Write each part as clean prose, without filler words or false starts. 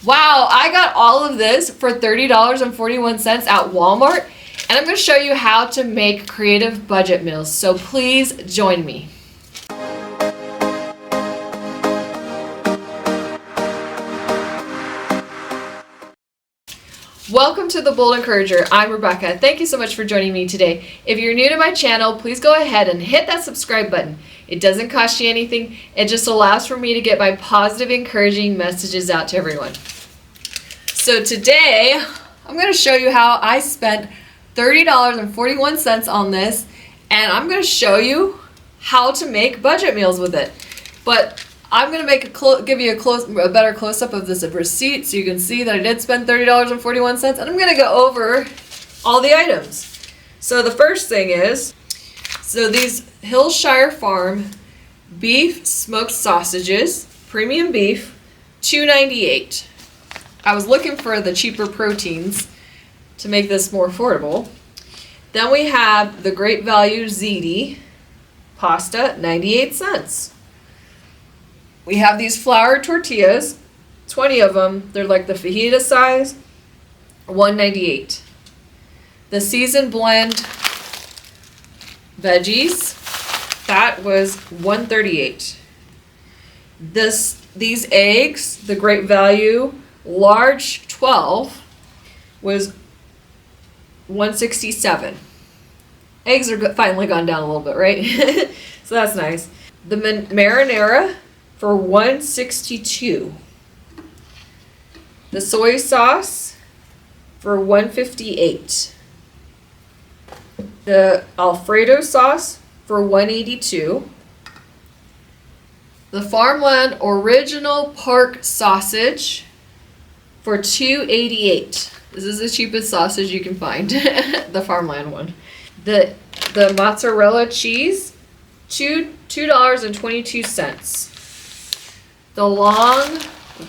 Wow, I got all of this for $30.41 at Walmart, and I'm going to show you how to make creative budget meals. So please join me. Welcome to The Bold Encourager. I'm Rebecca. Thank you so much for joining me today. If you're new to my channel, please go ahead and hit that subscribe button. It doesn't cost you anything. It just allows for me to get my positive, encouraging messages out to everyone. So today, I'm going to show you how I spent $30.41 on this, and I'm going to show you how to make budget meals with it. But I'm going to give you a better close-up of this receipt so you can see that I did spend $30.41, and I'm going to go over all the items. So the first thing is, these Hillshire Farm beef smoked sausages, premium beef, $2.98. I was looking for the cheaper proteins to make this more affordable. Then we have the Great Value ziti pasta, 98 cents. We have these flour tortillas, 20 of them. They're like the fajita size, $1.98. The seasoned blend veggies, that was $1.38. These eggs, the Great Value large 12, was $1.67. Eggs are finally gone down a little bit, right? So that's nice. The marinara for $1.62. The soy sauce for $1.58. The Alfredo sauce for $1.82. The Farmland Original Pork Sausage for $2.88. This is the cheapest sausage you can find, the Farmland one. The mozzarella cheese, $2.22. The long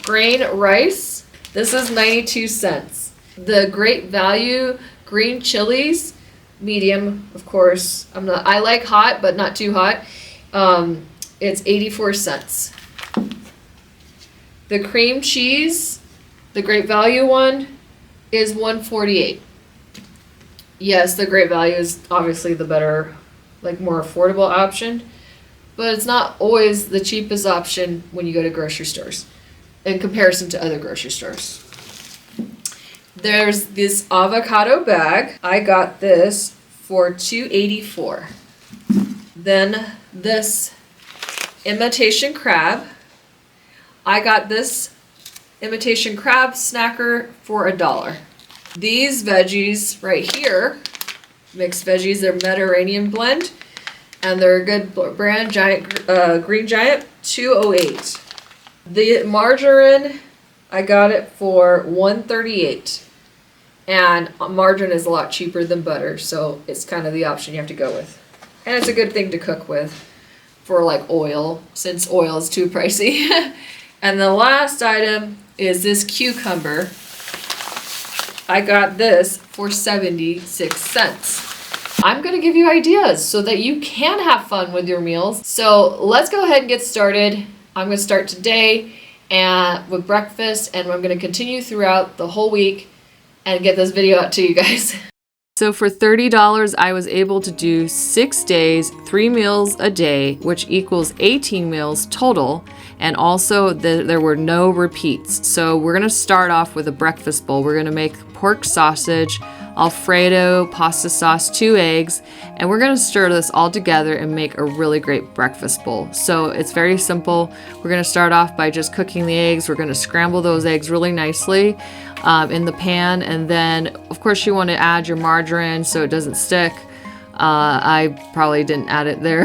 grain rice, this is 92 cents. The Great Value green chilies, medium, of course. I like hot, but not too hot. It's 84 cents. The cream cheese, the Great Value one, is $1.48. Yes, the Great Value is obviously the better, more affordable option. But it's not always the cheapest option when you go to grocery stores in comparison to other grocery stores. There's this avocado bag. I got this for $2.84. Then this imitation crab. I got this imitation crab snacker for $1. These veggies right here, mixed veggies, they're Mediterranean blend. And they're a good brand, Green Giant, $2.08. The margarine, I got it for $1.38. And margarine is a lot cheaper than butter, so it's kind of the option you have to go with. And it's a good thing to cook with for oil, since oil is too pricey. And the last item is this cucumber. I got this for 76 cents. I'm going to give you ideas so that you can have fun with your meals. So let's go ahead and get started. I'm going to start today with breakfast, and I'm going to continue throughout the whole week and get this video out to you guys. So for $30, I was able to do 6 days, 3 meals a day, which equals 18 meals total. And also there were no repeats. So we're going to start off with a breakfast bowl. We're going to make pork sausage, Alfredo, pasta sauce, 2 eggs, and we're going to stir this all together and make a really great breakfast bowl. So it's very simple. We're going to start off by just cooking the eggs. We're going to scramble those eggs really nicely in the pan, and then of course you want to add your margarine so it doesn't stick. I probably didn't add it there.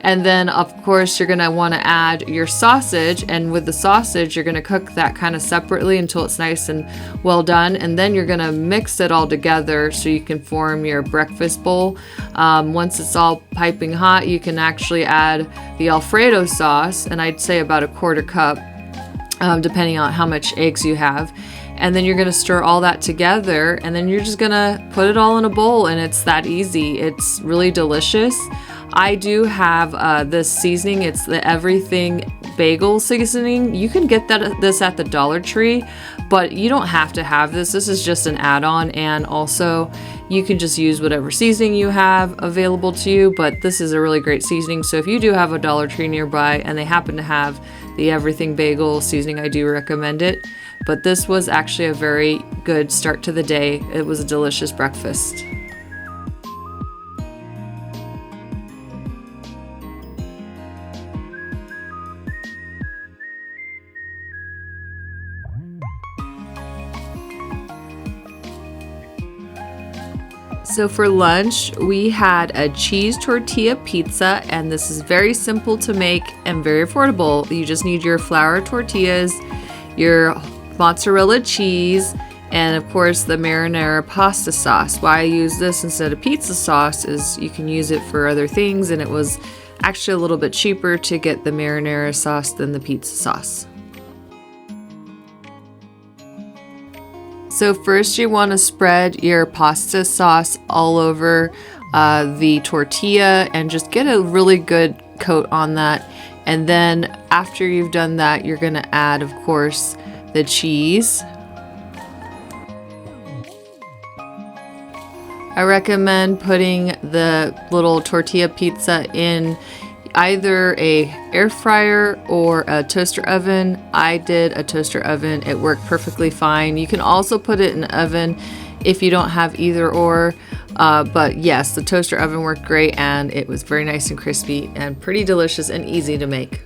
And then of course you're going to want to add your sausage, and with the sausage you're going to cook that kind of separately until it's nice and well done, and then you're going to mix it all together so you can form your breakfast bowl. Once it's all piping hot, you can actually add the Alfredo sauce, and I'd say about a 1/4 cup, depending on how much eggs you have. And then you're going to stir all that together, and then you're just going to put it all in a bowl, and it's that easy. It's really delicious. I do have this seasoning. It's the everything bagel seasoning. You can get this at the Dollar Tree, but you don't have to have this. This is just an add-on, and also you can just use whatever seasoning you have available to you, but this is a really great seasoning. So if you do have a Dollar Tree nearby and they happen to have the everything bagel seasoning, I do recommend it. But this was actually a very good start to the day. It was a delicious breakfast. So for lunch, we had a cheese tortilla pizza, and this is very simple to make and very affordable. You just need your flour tortillas, your mozzarella cheese, and of course the marinara pasta sauce. Why I use this instead of pizza sauce is you can use it for other things, and it was actually a little bit cheaper to get the marinara sauce than the pizza sauce. So first you want to spread your pasta sauce all over the tortilla and just get a really good coat on that. And then after you've done that, you're going to add, of course, the cheese. I recommend putting the little tortilla pizza in either a air fryer or a toaster oven. I did a toaster oven. It worked perfectly fine. You can also put it in an oven if you don't have either or. But yes, the toaster oven worked great, and it was very nice and crispy and pretty delicious and easy to make.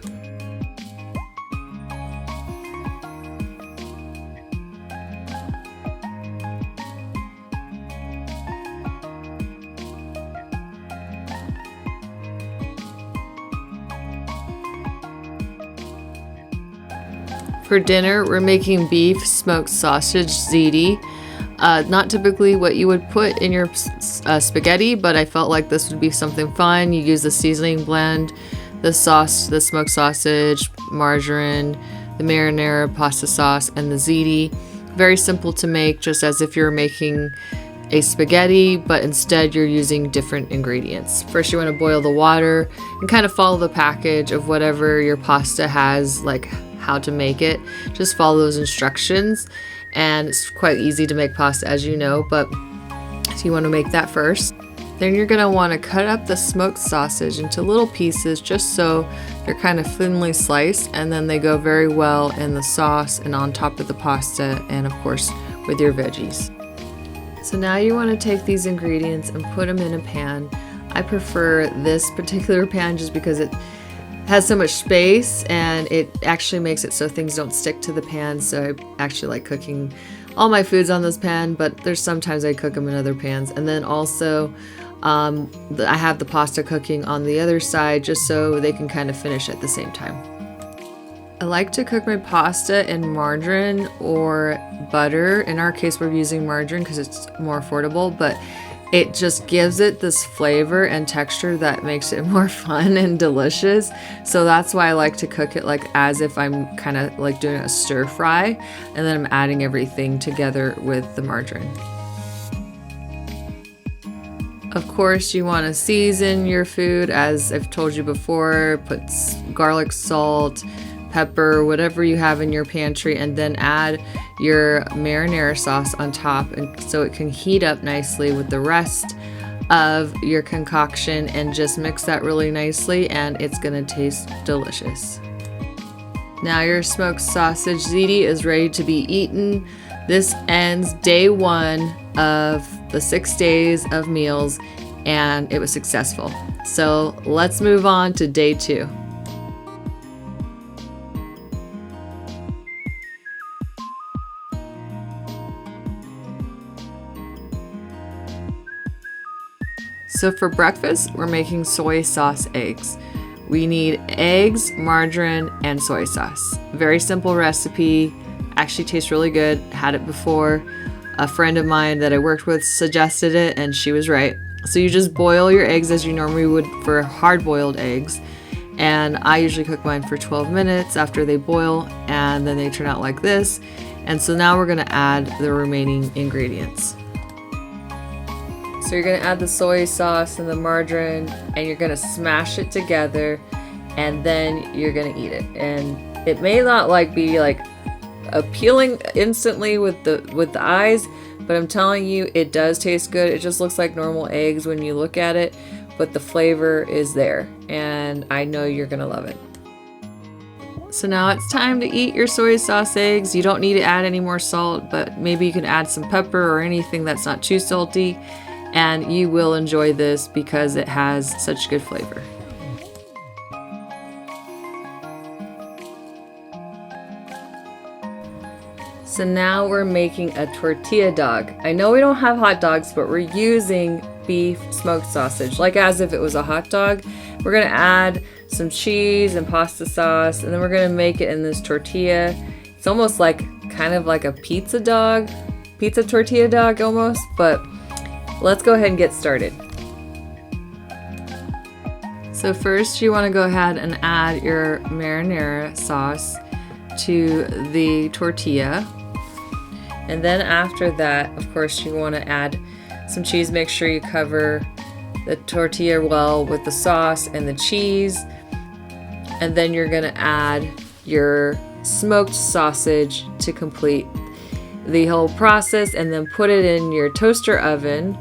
For dinner, we're making beef smoked sausage ziti. Not typically what you would put in your spaghetti, but I felt like this would be something fun. You use the seasoning blend, the sauce, the smoked sausage, margarine, the marinara pasta sauce, and the ziti. Very simple to make, just as if you're making a spaghetti, but instead you're using different ingredients. First, you want to boil the water and kind of follow the package of whatever your pasta has, like how to make it. Just follow those instructions, and it's quite easy to make pasta, as you know, but so you want to make that first. Then you're going to want to cut up the smoked sausage into little pieces, just so they're kind of thinly sliced, and then they go very well in the sauce and on top of the pasta, and of course with your veggies. So now you want to take these ingredients and put them in a pan. I prefer this particular pan just because it has so much space, and it actually makes it so things don't stick to the pan. So I actually like cooking all my foods on this pan, but there's sometimes I cook them in other pans. And then also I have the pasta cooking on the other side, just so they can kind of finish at the same time. I like to cook my pasta in margarine or butter. In our case, we're using margarine because it's more affordable, but it just gives it this flavor and texture that makes it more fun and delicious. So that's why I like to cook it like as if I'm kind of like doing a stir fry, and then I'm adding everything together with the margarine. Of course, you want to season your food, as I've told you before. Put garlic, salt, pepper, whatever you have in your pantry, and then add your marinara sauce on top, and so it can heat up nicely with the rest of your concoction, and just mix that really nicely, and it's gonna taste delicious. Now your smoked sausage ziti is ready to be eaten. This ends day 1 of the 6 days of meals, and it was successful. So let's move on to day 2. So for breakfast, we're making soy sauce eggs. We need eggs, margarine, and soy sauce. Very simple recipe. Actually tastes really good. Had it before. A friend of mine that I worked with suggested it, and she was right. So you just boil your eggs as you normally would for hard-boiled eggs. And I usually cook mine for 12 minutes after they boil, and then they turn out like this. And so now we're gonna add the remaining ingredients. So you're gonna add the soy sauce and the margarine, and you're gonna smash it together, and then you're gonna eat it. And it may not be appealing instantly with the eyes, but I'm telling you, it does taste good. It just looks like normal eggs when you look at it, but the flavor is there, and I know you're gonna love it. So now it's time to eat your soy sauce eggs. You don't need to add any more salt, but maybe you can add some pepper or anything that's not too salty, and you will enjoy this because it has such good flavor. So now we're making a tortilla dog. I know we don't have hot dogs, but we're using beef smoked sausage, like as if it was a hot dog. We're gonna add some cheese and pasta sauce, and then we're gonna make it in this tortilla. It's almost kind of like a pizza tortilla dog almost, but let's go ahead and get started. So first you wanna go ahead and add your marinara sauce to the tortilla. And then after that, of course, you want to add some cheese. Make sure you cover the tortilla well with the sauce and the cheese. And then you're going to add your smoked sausage to complete the whole process, and then put it in your toaster oven,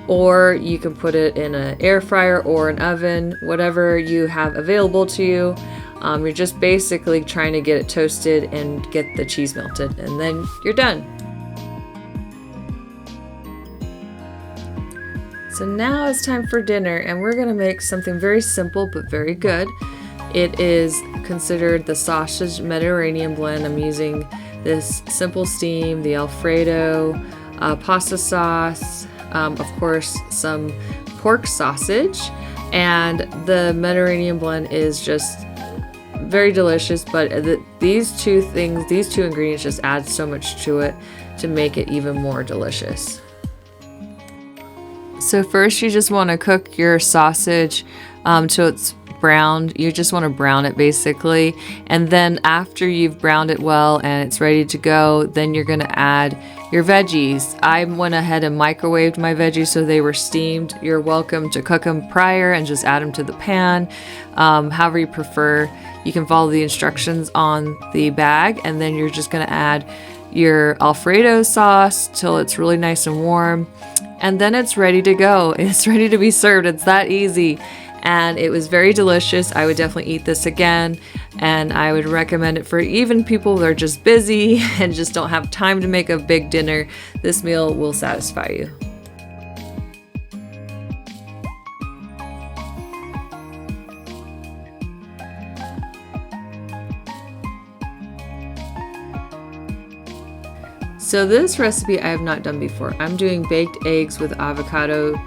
or you can put it in an air fryer or an oven, whatever you have available to you. You're just basically trying to get it toasted and get the cheese melted, and then you're done. So now it's time for dinner, and we're gonna make something very simple but very good. It is considered the sausage Mediterranean blend. I'm using this simple steam, the Alfredo, pasta sauce, of course some pork sausage, and the Mediterranean blend is just very delicious, but these two ingredients just add so much to it to make it even more delicious. So first you just want to cook your sausage till it's browned. You just want to brown it basically, and then after you've browned it well and it's ready to go, then you're going to add your veggies. I went ahead and microwaved my veggies so they were steamed. You're welcome to cook them prior and just add them to the pan, however you prefer. You can follow the instructions on the bag, and then you're just going to add your Alfredo sauce till it's really nice and warm, and then it's ready to go. It's ready to be served. It's that easy, and it was very delicious. I would definitely eat this again, and I would recommend it for even people that are just busy and just don't have time to make a big dinner. This meal will satisfy you. So this recipe I have not done before. I'm doing baked eggs with avocado.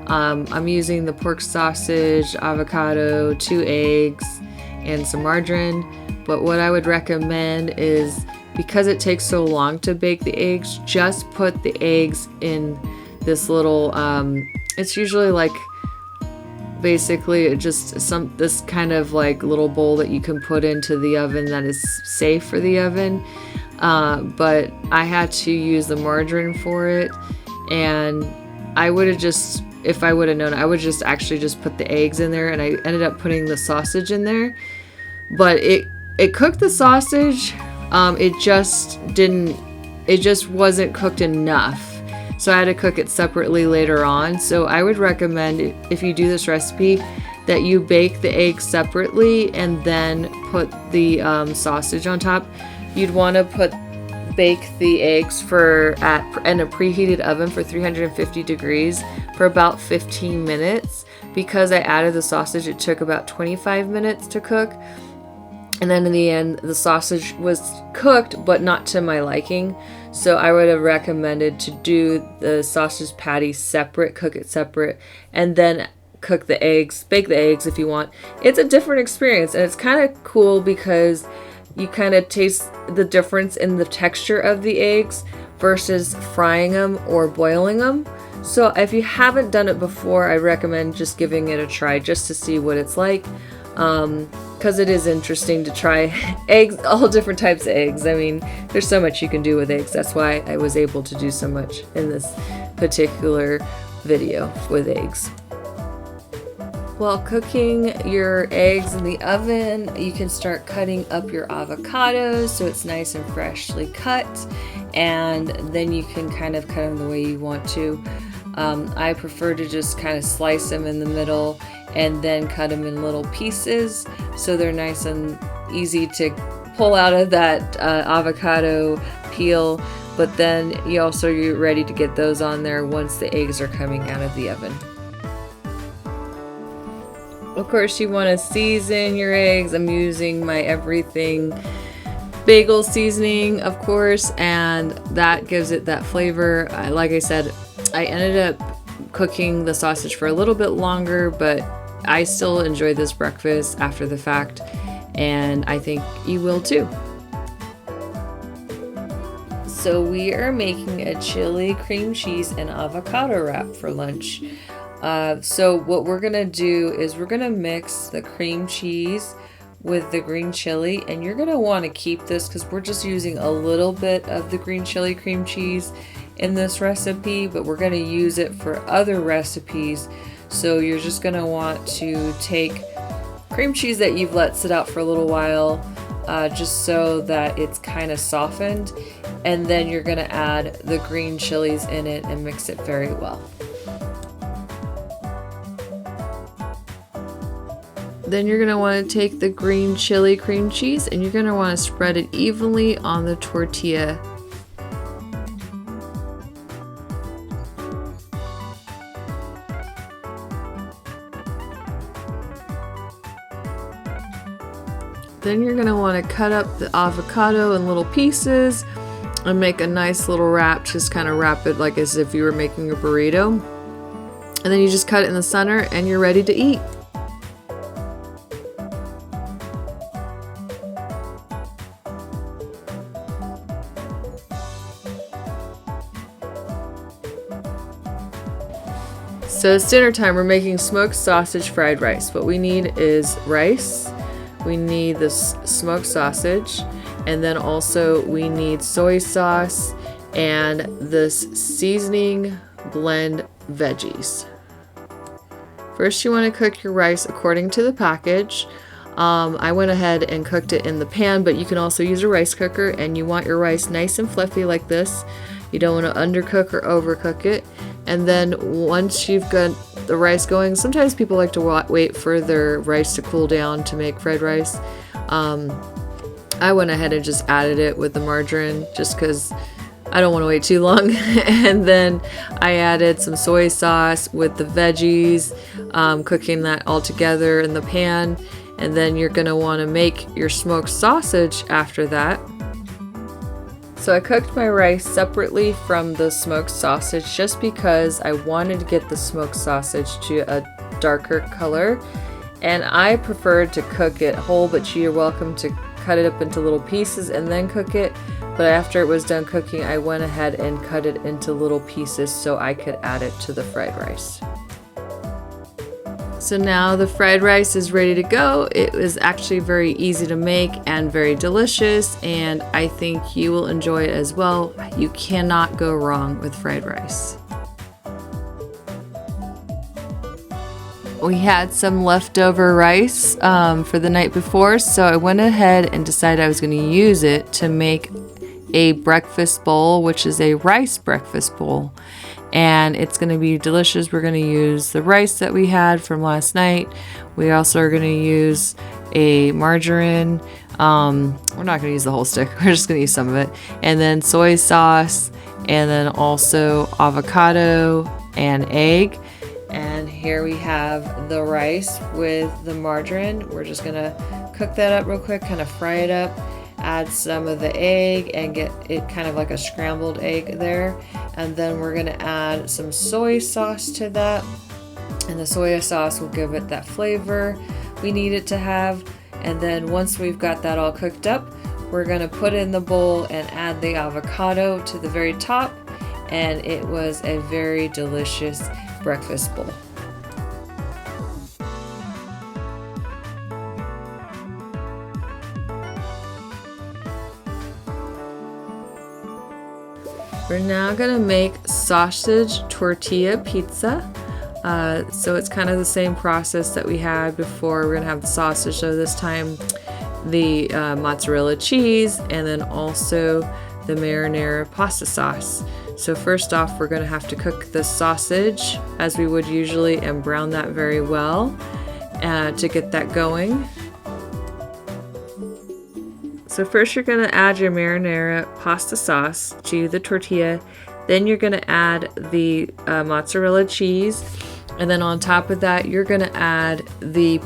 I'm using the pork sausage, avocado, 2 eggs, and some margarine. But what I would recommend is, because it takes so long to bake the eggs, just put the eggs in this little, it's usually basically just this kind of little bowl that you can put into the oven that is safe for the oven. But I had to use the margarine for it, and I would have just, if I would have known, I would just actually just put the eggs in there, and I ended up putting the sausage in there. But it cooked the sausage, it just wasn't cooked enough. So I had to cook it separately later on. So I would recommend, if you do this recipe, that you bake the eggs separately and then put the sausage on top. You'd want to bake the eggs in a preheated oven for 350 degrees for about 15 minutes. Because I added the sausage, it took about 25 minutes to cook. And then in the end, the sausage was cooked, but not to my liking. So I would have recommended to do the sausage patty separate, cook it separate, and then cook the eggs, bake the eggs if you want. It's a different experience, and it's kind of cool because you kind of taste the difference in the texture of the eggs versus frying them or boiling them. So if you haven't done it before, I recommend just giving it a try just to see what it's like. Because it is interesting to try eggs, all different types of eggs. I mean, there's so much you can do with eggs. That's why I was able to do so much in this particular video with eggs. While cooking your eggs in the oven, you can start cutting up your avocados so it's nice and freshly cut, and then you can kind of cut them the way you want to. I prefer to just kind of slice them in the middle and then cut them in little pieces so they're nice and easy to pull out of that avocado peel, but then you're ready to get those on there once the eggs are coming out of the oven. Of course, you want to season your eggs. I'm using my everything bagel seasoning, of course, and that gives it that flavor. Like I said, I ended up cooking the sausage for a little bit longer, but I still enjoy this breakfast after the fact, and I think you will too. So we are making a chili cream cheese and avocado wrap for lunch. So what we're gonna do is we're gonna mix the cream cheese with the green chili, and you're gonna want to keep this because we're just using a little bit of the green chili cream cheese in this recipe, but we're gonna use it for other recipes. So you're just gonna want to take cream cheese that you've let sit out for a little while, just so that it's kind of softened, and then you're gonna add the green chilies in it and mix it very well. Then you're going to want to take the green chili cream cheese and you're going to want to spread it evenly on the tortilla. Then you're going to want to cut up the avocado in little pieces and make a nice little wrap. Just kind of wrap it like as if you were making a burrito. And then you just cut it in the center and you're ready to eat. So it's dinner time. We're making smoked sausage fried rice. What we need is rice, we need this smoked sausage, and then also we need soy sauce and this seasoning blend veggies. First you want to cook your rice according to the package. I went ahead and cooked it in the pan, but you can also use a rice cooker, and you want your rice nice and fluffy like this. You don't want to undercook or overcook it. And then once you've got the rice going, sometimes people like to wait for their rice to cool down to make fried rice. I went ahead and just added it with the margarine just because I don't want to wait too long. And then I added some soy sauce with the veggies, cooking that all together in the pan. And then you're going to want to make your smoked sausage after that. So I cooked my rice separately from the smoked sausage just because I wanted to get the smoked sausage to a darker color, and I preferred to cook it whole, but you're welcome to cut it up into little pieces and then cook it. But after it was done cooking, I went ahead and cut it into little pieces so I could add it to the fried rice. So now the fried rice is ready to go. It was actually very easy to make and very delicious, and I think you will enjoy it as well. You cannot go wrong with fried rice. We had some leftover rice for the night before, so I went ahead and decided I was going to use it to make a breakfast bowl, which is a rice breakfast bowl. And it's going to be delicious. We're going to use the rice that we had from last night. We also are going to use a margarine. We're not going to use the whole stick. We're just going to use some of it. And then soy sauce, and then also avocado and egg. And here we have the rice with the margarine. We're just going to cook that up real quick, kind of fry it up. Add some of the egg and get it kind of like a scrambled egg there. And then we're going to add some soy sauce to that. And the soy sauce will give it that flavor we need it to have. And then once we've got that all cooked up, we're going to put it in the bowl and add the avocado to the very top. And it was a very delicious breakfast bowl. We're now going to make sausage tortilla pizza. So it's kind of the same process that we had before. We're gonna have the sausage, so this time the mozzarella cheese, and then also the marinara pasta sauce. So first off, we're gonna have to cook the sausage as we would usually and brown that very well to get that going. So first you're gonna add your marinara pasta sauce to the tortilla. Then you're gonna add the mozzarella cheese. And then on top of that, you're gonna add the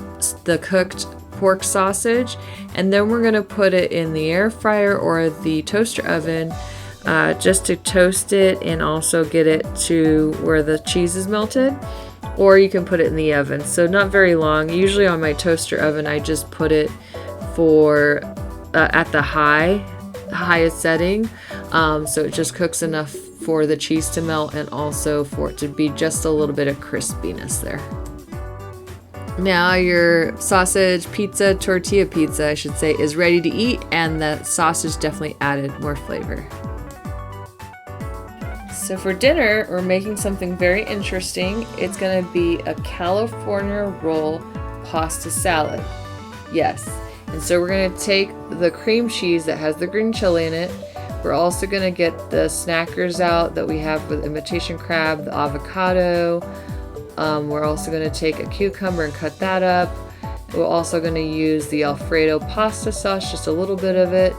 cooked pork sausage. And then we're gonna put it in the air fryer or the toaster oven just to toast it and also get it to where the cheese is melted. Or you can put it in the oven. So not very long. Usually on my toaster oven, I just put it for at the highest setting. So it just cooks enough for the cheese to melt and also for it to be just a little bit of crispiness there. Now your sausage pizza, tortilla pizza I should say, is ready to eat, and the sausage definitely added more flavor. So for dinner, we're making something very interesting. It's gonna be a California roll pasta salad. Yes, and so we're gonna take the cream cheese that has the green chili in it. We're also going to get the snackers out that we have with imitation crab, the avocado. We're also going to take a cucumber and cut that up. We're also going to use the Alfredo pasta sauce, just a little bit of it,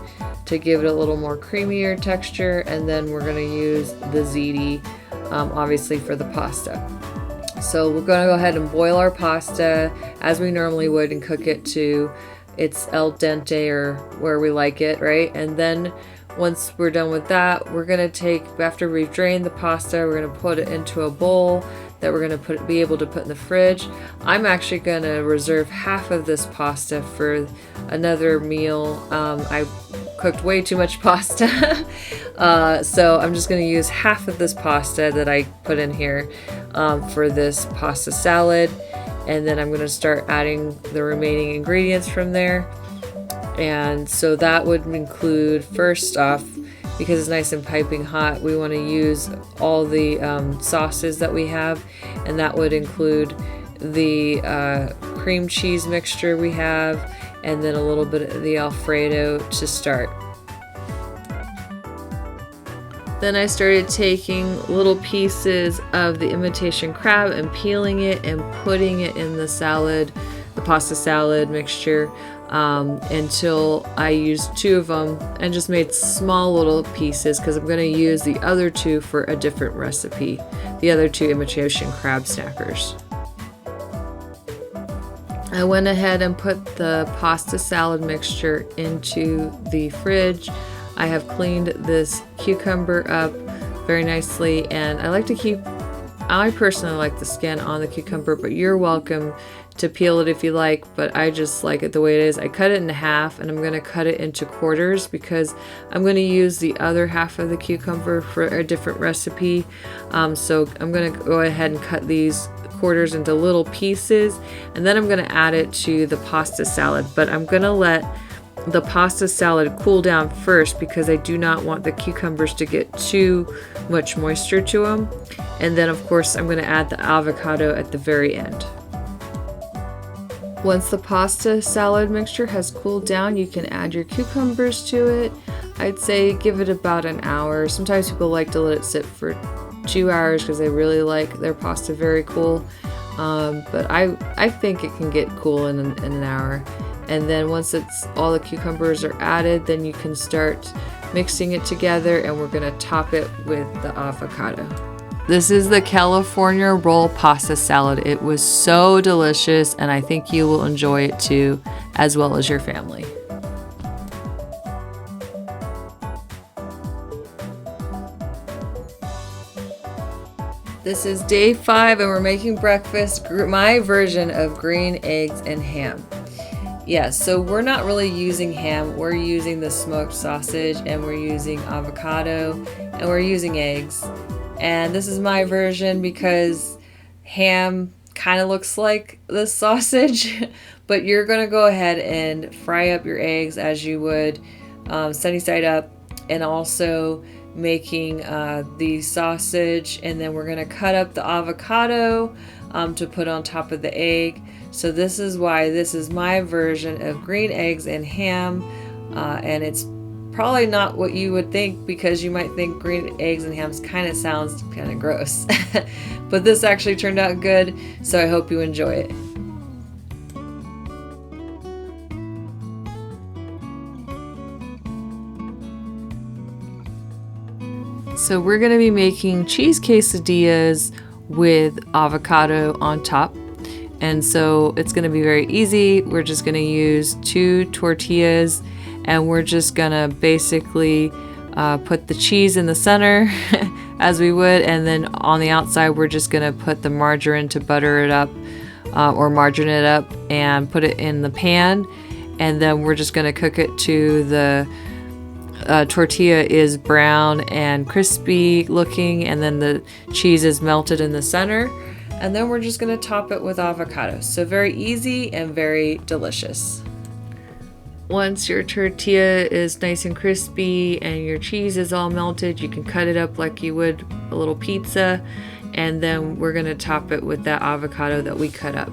to give it a little more creamier texture. And then we're going to use the ziti, obviously for the pasta. So we're going to go ahead and boil our pasta as we normally would and cook it to its al dente or where we like it, right? And then once we're done with that, we're gonna take, after we've drained the pasta, we're gonna put it into a bowl that we're gonna be able to put in the fridge. I'm actually gonna reserve half of this pasta for another meal. I cooked way too much pasta, so I'm just gonna use half of this pasta that I put in here for this pasta salad, and then I'm gonna start adding the remaining ingredients from there. And so that would include, first off, because it's nice and piping hot, we want to use all the sauces that we have, and that would include the cream cheese mixture we have, and then a little bit of the Alfredo to start. Then I started taking little pieces of the imitation crab and peeling it and putting it in the salad, the pasta salad mixture. Until I used 2 of them and just made small little pieces because I'm going to use the other 2 for a different recipe, the other 2 imitation crab snackers. I went ahead and put the pasta salad mixture into the fridge. I have cleaned this cucumber up very nicely, and I personally like the skin on the cucumber, but you're welcome to peel it if you like, but I just like it the way it is. I cut it in half, and I'm going to cut it into quarters because I'm going to use the other half of the cucumber for a different recipe. So I'm going to go ahead and cut these quarters into little pieces, and then I'm going to add it to the pasta salad, but I'm going to let the pasta salad cool down first because I do not want the cucumbers to get too much moisture to them. And then of course I'm going to add the avocado at the very end. Once the pasta salad mixture has cooled down, you can add your cucumbers to it. I'd say give it about an hour. Sometimes people like to let it sit for 2 hours because they really like their pasta very cool. But I think it can get cool in an hour. And then once all the cucumbers are added, then you can start mixing it together, and we're gonna top it with the avocado. This is the California roll pasta salad. It was so delicious, and I think you will enjoy it too, as well as your family. This is day 5, and we're making breakfast, my version of green eggs and ham. Yes, so we're not really using ham, we're using the smoked sausage, and we're using avocado, and we're using eggs. And this is my version because ham kind of looks like the sausage, but you're going to go ahead and fry up your eggs as you would sunny side up, and also making the sausage, and then we're going to cut up the avocado to put on top of the egg. So this is why this is my version of green eggs and ham, and it's probably not what you would think, because you might think green eggs and hams kind of sounds kind of gross. But this actually turned out good, so I hope you enjoy it. So we're going to be making cheese quesadillas with avocado on top. And so it's going to be very easy. We're just going to use 2 tortillas, and we're just going to basically put the cheese in the center as we would, and then on the outside we're just going to put the margarine to butter it up, or margarine it up, and put it in the pan. And then we're just going to cook it to the tortilla is brown and crispy looking, and then the cheese is melted in the center. And then we're just going to top it with avocado. So very easy and very delicious. Once your tortilla is nice and crispy and your cheese is all melted, you can cut it up like you would a little pizza, and then we're going to top it with that avocado that we cut up.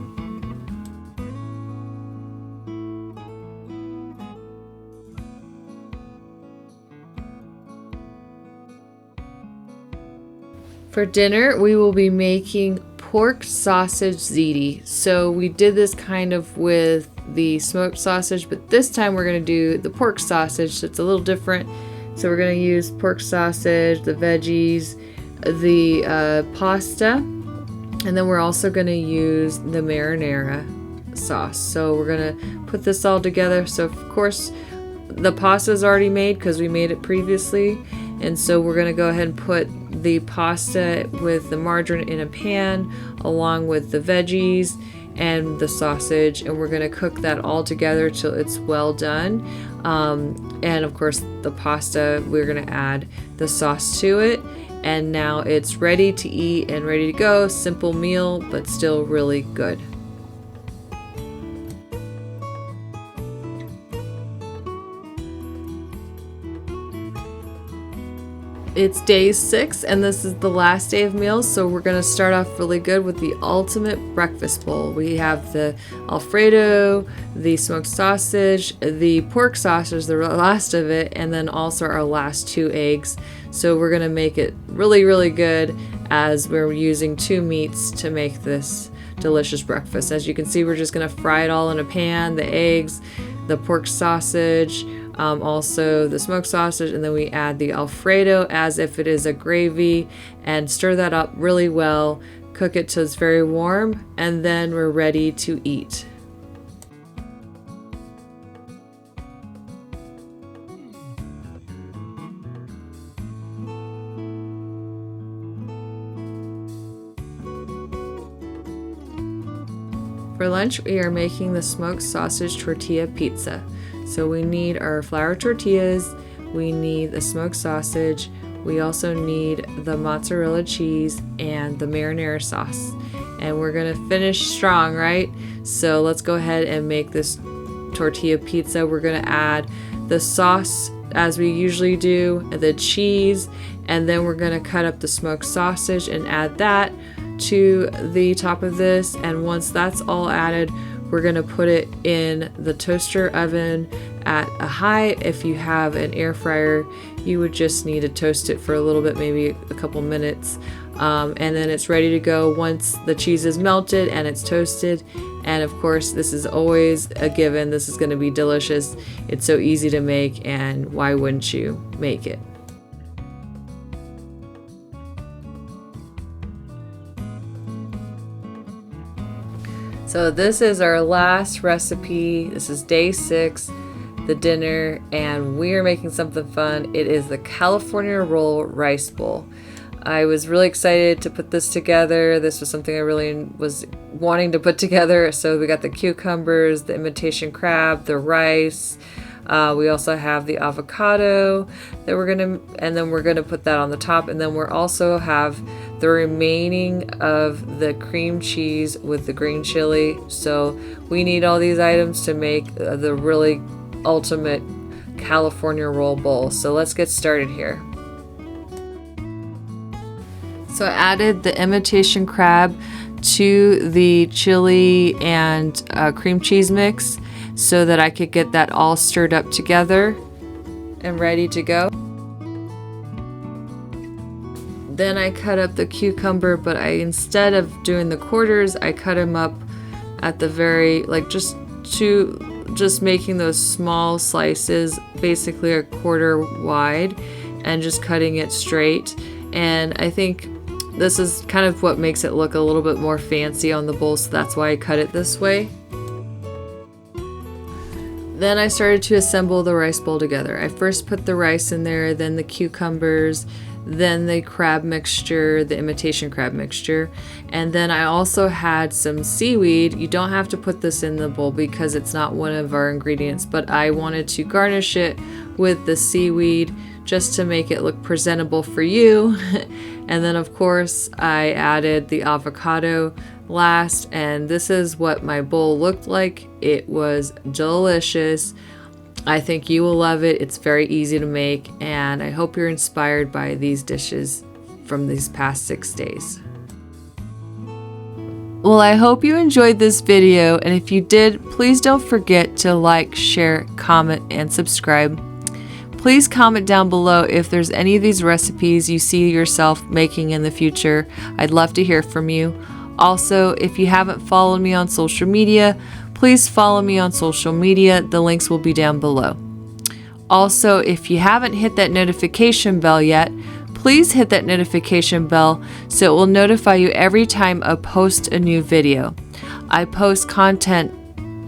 For dinner, we will be making pork sausage ziti. So we did this kind of with the smoked sausage, but this time we're going to do the pork sausage, so it's a little different. So we're going to use pork sausage, the veggies, the pasta, and then we're also going to use the marinara sauce. So we're going to put this all together. So of course the pasta is already made because we made it previously, and so we're going to go ahead and put the pasta with the margarine in a pan along with the veggies and the sausage, and we're going to cook that all together till it's well done. And of course the pasta, we're going to add the sauce to it, and now it's ready to eat and ready to go. Simple meal, but still really good. It's day 6, and this is the last day of meals, so we're going to start off really good with the ultimate breakfast bowl. We have the Alfredo, the smoked sausage, the pork sausage, the last of it, and then also our last 2 eggs. So we're going to make it really, really good, as we're using 2 meats to make this delicious breakfast. As you can see, we're just going to fry it all in a pan, the eggs, the pork sausage, also the smoked sausage, and then we add the Alfredo as if it is a gravy, and stir that up really well. Cook it till it's very warm, and then we're ready to eat. For lunch, we are making the smoked sausage tortilla pizza. So we need our flour tortillas, we need the smoked sausage, we also need the mozzarella cheese and the marinara sauce. And we're gonna finish strong, right? So let's go ahead and make this tortilla pizza. We're gonna add the sauce as we usually do, the cheese, and then we're gonna cut up the smoked sausage and add that to the top of this. And once that's all added, we're going to put it in the toaster oven at a high. If you have an air fryer, you would just need to toast it for a little bit, maybe a couple minutes, and then it's ready to go once the cheese is melted and it's toasted. And of course, this is always a given. This is going to be delicious. It's so easy to make, and why wouldn't you make it? So this is our last recipe. This is day 6, the dinner, and we are making something fun. It is the California roll rice bowl. I was really excited to put this together. This was something I really was wanting to put together. So we got the cucumbers, the imitation crab, the rice. We also have the avocado that and then we're gonna put that on the top, and then we're also have the remaining of the cream cheese with the green chili. So we need all these items to make the really ultimate California roll bowl. So let's get started here. So I added the imitation crab to the chili and cream cheese mix so that I could get that all stirred up together and ready to go. Then I cut up the cucumber, but instead of doing the quarters, I cut them up at the very, like just making those small slices, basically a quarter wide, and just cutting it straight. And I think this is kind of what makes it look a little bit more fancy on the bowl, so that's why I cut it this way. Then I started to assemble the rice bowl together. I first put the rice in there, then the cucumbers, then the crab mixture, the imitation crab mixture, and then I also had some seaweed. You don't have to put this in the bowl because it's not one of our ingredients, but I wanted to garnish it with the seaweed just to make it look presentable for you. And then of course I added the avocado last, and this is what my bowl looked like. It was delicious. I think you will love it. It's very easy to make, and I hope you're inspired by these dishes from these past 6 days. Well, I hope you enjoyed this video, and if you did, please don't forget to like, share, comment, and subscribe. Please comment down below if there's any of these recipes you see yourself making in the future. I'd love to hear from you. Also, if you haven't followed me on social media, please follow me on social media. The links will be down below. Also, if you haven't hit that notification bell yet, please hit that notification bell so it will notify you every time I post a new video. I post content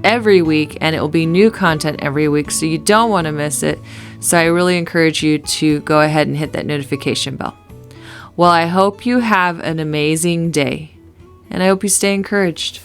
every week, and it will be new content every week, so you don't want to miss it. So I really encourage you to go ahead and hit that notification bell. Well, I hope you have an amazing day, and I hope you stay encouraged.